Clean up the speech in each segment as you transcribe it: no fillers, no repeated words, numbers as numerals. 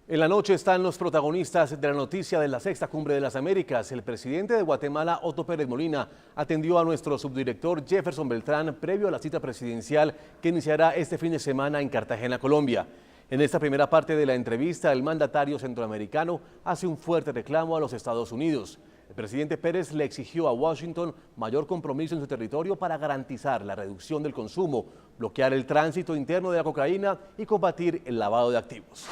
En la noche están los protagonistas de la noticia de la Sexta Cumbre de las Américas. El presidente de Guatemala, Otto Pérez Molina, atendió a nuestro subdirector Jefferson Beltrán previo a la cita presidencial que iniciará este fin de semana en Cartagena, Colombia. En esta primera parte de la entrevista, el mandatario centroamericano hace un fuerte reclamo a los Estados Unidos. El presidente Pérez le exigió a Washington mayor compromiso en su territorio para garantizar la reducción del consumo, bloquear el tránsito interno de la cocaína y combatir el lavado de activos.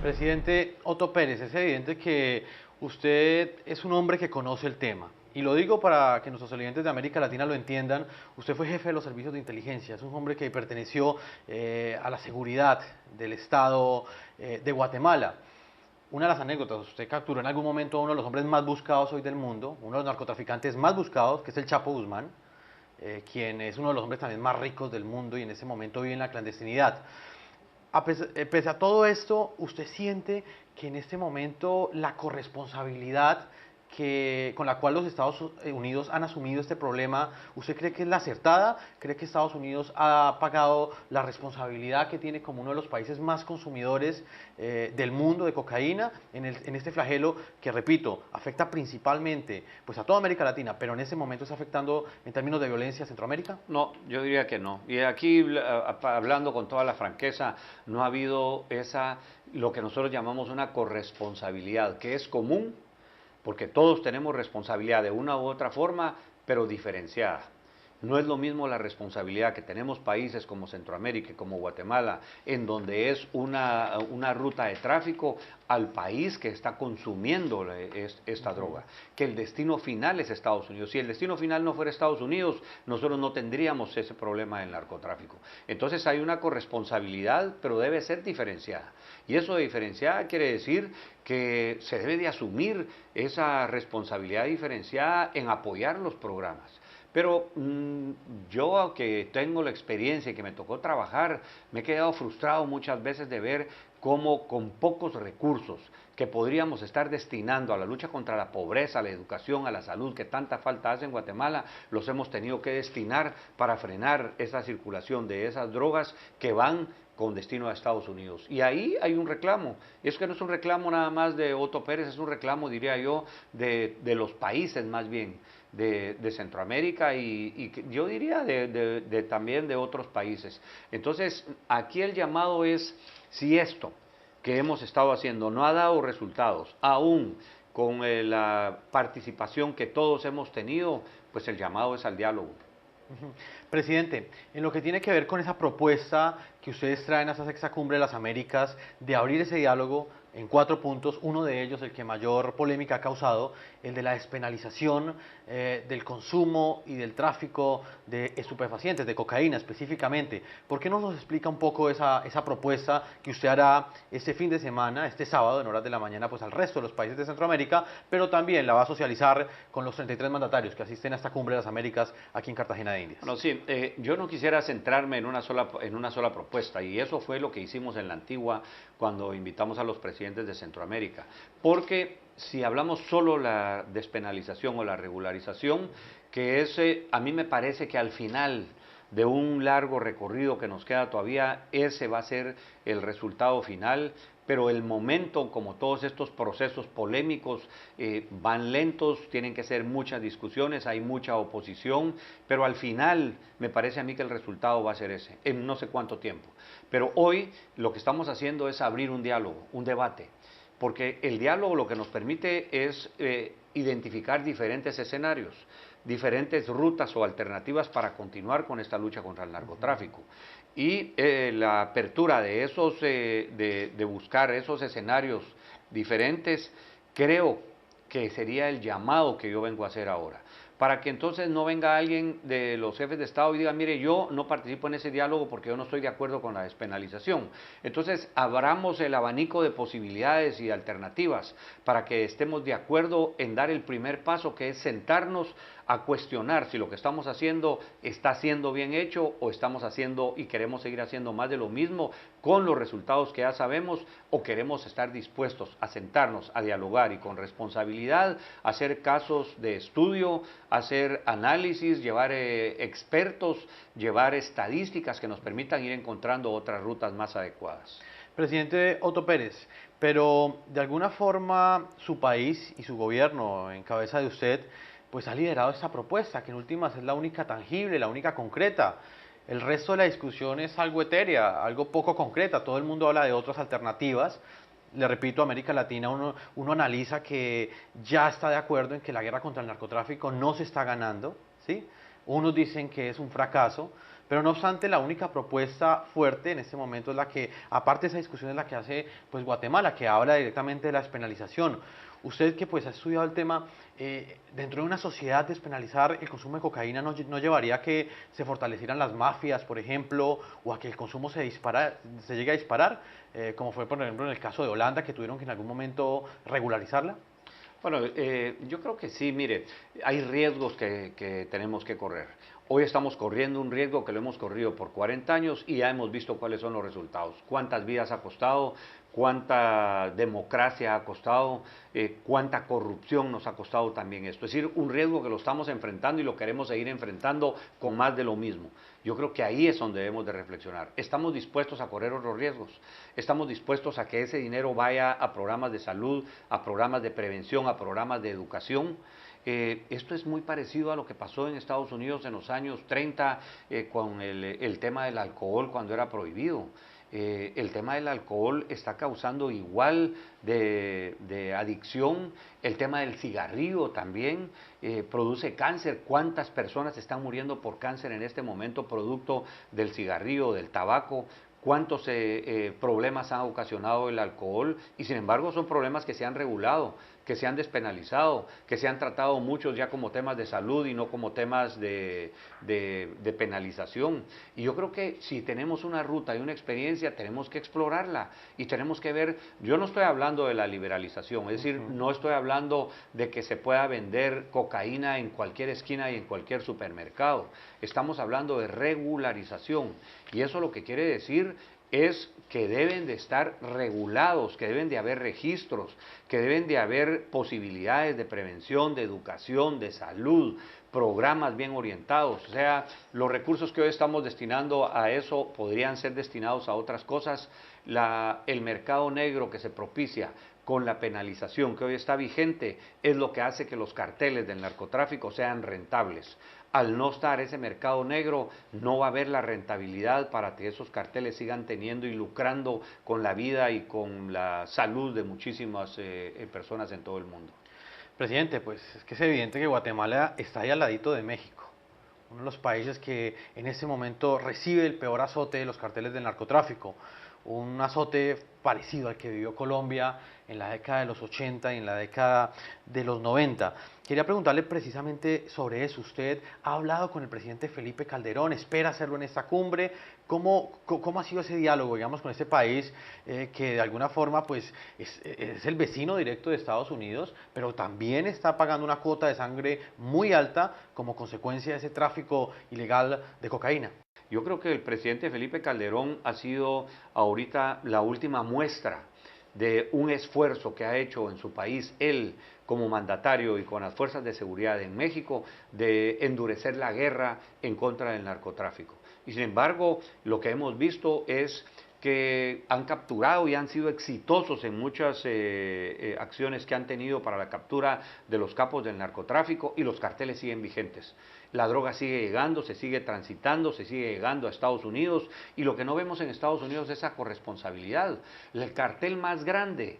Presidente Otto Pérez, es evidente que usted es un hombre que conoce el tema. Y lo digo para que nuestros oyentes de América Latina lo entiendan. Usted fue jefe de los servicios de inteligencia, es un hombre que perteneció a la seguridad del Estado de Guatemala. Una de las anécdotas, usted capturó en algún momento a uno de los hombres más buscados hoy del mundo, uno de los narcotraficantes más buscados, que es el Chapo Guzmán, quien es uno de los hombres también más ricos del mundo y en ese momento vive en la clandestinidad. Pese a todo esto, ¿usted siente que en este momento la corresponsabilidad con la cual los Estados Unidos han asumido este problema, ¿usted cree que es la acertada? ¿Cree que Estados Unidos ha pagado la responsabilidad que tiene como uno de los países más consumidores del mundo de cocaína en este flagelo que, repito, afecta principalmente pues, a toda América Latina, pero en ese momento está afectando en términos de violencia a Centroamérica? No, yo diría que no. Y aquí, hablando con toda la franqueza, no ha habido lo que nosotros llamamos una corresponsabilidad, que es común, porque todos tenemos responsabilidad de una u otra forma, pero diferenciada. No es lo mismo la responsabilidad que tenemos países como Centroamérica y como Guatemala, en donde es una ruta de tráfico, al país que está consumiendo esta droga, que el destino final es Estados Unidos. Si el destino final no fuera Estados Unidos, nosotros no tendríamos ese problema del narcotráfico. Entonces hay una corresponsabilidad, pero debe ser diferenciada. Y eso de diferenciada quiere decir que se debe de asumir esa responsabilidad diferenciada en apoyar los programas. Pero yo, que tengo la experiencia y que me tocó trabajar, me he quedado frustrado muchas veces de ver cómo con pocos recursos que podríamos estar destinando a la lucha contra la pobreza, a la educación, a la salud, que tanta falta hace en Guatemala, los hemos tenido que destinar para frenar esa circulación de esas drogas que van con destino a Estados Unidos. Y ahí hay un reclamo. Es que no es un reclamo nada más de Otto Pérez, es un reclamo, diría yo, de los países más bien, de Centroamérica y yo diría también de otros países. Entonces, aquí el llamado es, si esto que hemos estado haciendo no ha dado resultados, aún con la participación que todos hemos tenido, pues el llamado es al diálogo. Presidente, en lo que tiene que ver con esa propuesta que ustedes traen a esa Sexta Cumbre de las Américas de abrir ese diálogo en 4 puntos, uno de ellos, el que mayor polémica ha causado, el de la despenalización del consumo y del tráfico de estupefacientes, de cocaína específicamente. ¿Por qué no nos explica un poco esa propuesta que usted hará este fin de semana, este sábado, en horas de la mañana, pues al resto de los países de Centroamérica, pero también la va a socializar con los 33 mandatarios que asisten a esta Cumbre de las Américas aquí en Cartagena de Indias? Bueno, sí, yo no quisiera centrarme en una sola propuesta, y eso fue lo que hicimos en la Antigua cuando invitamos a los presidentes de Centroamérica, porque si hablamos solo la despenalización o la regularización, que a mí me parece que al final de un largo recorrido que nos queda todavía, ese va a ser el resultado final, pero el momento, como todos estos procesos polémicos, van lentos, tienen que ser muchas discusiones, hay mucha oposición, pero al final me parece a mí que el resultado va a ser ese, en no sé cuánto tiempo. Pero hoy lo que estamos haciendo es abrir un diálogo, un debate, porque el diálogo lo que nos permite es identificar diferentes escenarios, diferentes rutas o alternativas para continuar con esta lucha contra el narcotráfico. Y la apertura de de buscar esos escenarios diferentes, creo que sería el llamado que yo vengo a hacer ahora, para que entonces no venga alguien de los jefes de Estado y diga, mire, yo no participo en ese diálogo porque yo no estoy de acuerdo con la despenalización. Entonces, abramos el abanico de posibilidades y alternativas para que estemos de acuerdo en dar el primer paso, que es sentarnos a cuestionar si lo que estamos haciendo está siendo bien hecho o estamos haciendo y queremos seguir haciendo más de lo mismo con los resultados que ya sabemos, o queremos estar dispuestos a sentarnos a dialogar y con responsabilidad hacer casos de estudio, hacer análisis, llevar expertos, llevar estadísticas que nos permitan ir encontrando otras rutas más adecuadas. Presidente Otto Pérez, pero de alguna forma su país y su gobierno en cabeza de usted pues ha liderado esta propuesta, que en últimas es la única tangible, la única concreta. El resto de la discusión es algo etérea, algo poco concreta. Todo el mundo habla de otras alternativas. Le repito, América Latina, uno analiza que ya está de acuerdo en que la guerra contra el narcotráfico no se está ganando, ¿sí? Unos dicen que es un fracaso, pero no obstante, la única propuesta fuerte en este momento es la que, aparte de esa discusión, es la que hace pues Guatemala, que habla directamente de la despenalización. Usted que pues ha estudiado el tema, dentro de una sociedad despenalizar el consumo de cocaína no llevaría a que se fortalecieran las mafias, por ejemplo, o a que el consumo se llegue a disparar, como fue por ejemplo en el caso de Holanda, que tuvieron que en algún momento regularizarla. Bueno, yo creo que sí, mire, hay riesgos que tenemos que correr. Hoy estamos corriendo un riesgo que lo hemos corrido por 40 años y ya hemos visto cuáles son los resultados, cuántas vidas ha costado, cuánta democracia ha costado, cuánta corrupción nos ha costado también esto. Es decir, un riesgo que lo estamos enfrentando y lo queremos seguir enfrentando con más de lo mismo. Yo creo que ahí es donde debemos de reflexionar. ¿Estamos dispuestos a correr otros riesgos? ¿Estamos dispuestos a que ese dinero vaya a programas de salud, a programas de prevención, a programas de educación? Esto es muy parecido a lo que pasó en Estados Unidos en los años 30 con el tema del alcohol cuando era prohibido. El tema del alcohol está causando igual de adicción, el tema del cigarrillo también produce cáncer. ¿Cuántas personas están muriendo por cáncer en este momento producto del cigarrillo, del tabaco? ¿Cuántos problemas ha ocasionado el alcohol? Y sin embargo son problemas que se han regulado, que se han despenalizado, que se han tratado muchos ya como temas de salud y no como temas de penalización. Y yo creo que si tenemos una ruta y una experiencia, tenemos que explorarla y tenemos que ver, yo no estoy hablando de la liberalización, es decir, no estoy hablando de que se pueda vender cocaína en cualquier esquina y en cualquier supermercado. Estamos hablando de regularización y eso lo que quiere decir es que deben de estar regulados, que deben de haber registros, que deben de haber posibilidades de prevención, de educación, de salud, programas bien orientados. O sea, los recursos que hoy estamos destinando a eso podrían ser destinados a otras cosas. El mercado negro que se propicia con la penalización que hoy está vigente es lo que hace que los carteles del narcotráfico sean rentables. Al no estar ese mercado negro, no va a haber la rentabilidad para que esos carteles sigan teniendo y lucrando con la vida y con la salud de muchísimas personas en todo el mundo. Presidente, pues es que es evidente que Guatemala está ahí al ladito de México, uno de los países que en este momento recibe el peor azote de los carteles del narcotráfico, un azote parecido al que vivió Colombia en la década de los 80 y en la década de los 90. Quería preguntarle precisamente sobre eso. Usted ha hablado con el presidente Felipe Calderón, espera hacerlo en esta cumbre. ¿Cómo ha sido ese diálogo, digamos, con este país que de alguna forma pues es el vecino directo de Estados Unidos, pero también está pagando una cuota de sangre muy alta como consecuencia de ese tráfico ilegal de cocaína? Yo creo que el presidente Felipe Calderón ha sido ahorita la última muestra de un esfuerzo que ha hecho en su país él como mandatario y con las fuerzas de seguridad en México de endurecer la guerra en contra del narcotráfico. Y sin embargo, lo que hemos visto es que han capturado y han sido exitosos en muchas acciones que han tenido para la captura de los capos del narcotráfico y los carteles siguen vigentes. La droga sigue llegando, se sigue transitando, se sigue llegando a Estados Unidos y lo que no vemos en Estados Unidos es esa corresponsabilidad. El cartel más grande,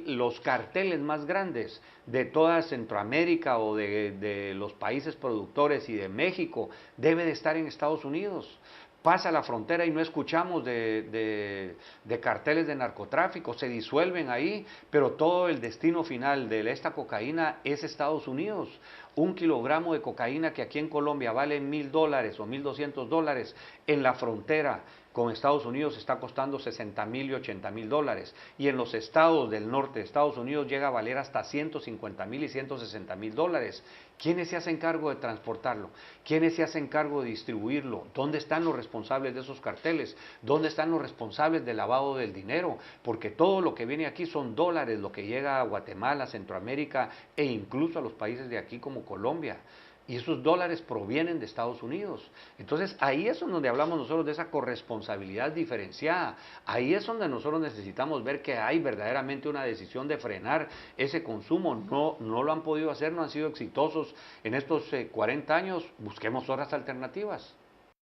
los carteles más grandes de toda Centroamérica o de los países productores y de México debe de estar en Estados Unidos. Pasa la frontera y no escuchamos de carteles de narcotráfico, se disuelven ahí, pero todo el destino final de esta cocaína es Estados Unidos. Un kilogramo de cocaína que aquí en Colombia vale $1.000 o $1.200, en la frontera con Estados Unidos está costando $60,000 y $80,000. Y en los estados del norte de Estados Unidos llega a valer hasta $150,000 y $160,000. ¿Quiénes se hacen cargo de transportarlo? ¿Quiénes se hacen cargo de distribuirlo? ¿Dónde están los responsables de esos carteles? ¿Dónde están los responsables del lavado del dinero? Porque todo lo que viene aquí son dólares, lo que llega a Guatemala, Centroamérica e incluso a los países de aquí como Colombia. y esos dólares provienen de Estados Unidos. Entonces ahí es donde hablamos nosotros de esa corresponsabilidad diferenciada. Ahí es donde nosotros necesitamos ver que hay verdaderamente una decisión de frenar ese consumo. No lo han podido hacer, no han sido exitosos en estos 40 años. Busquemos otras alternativas.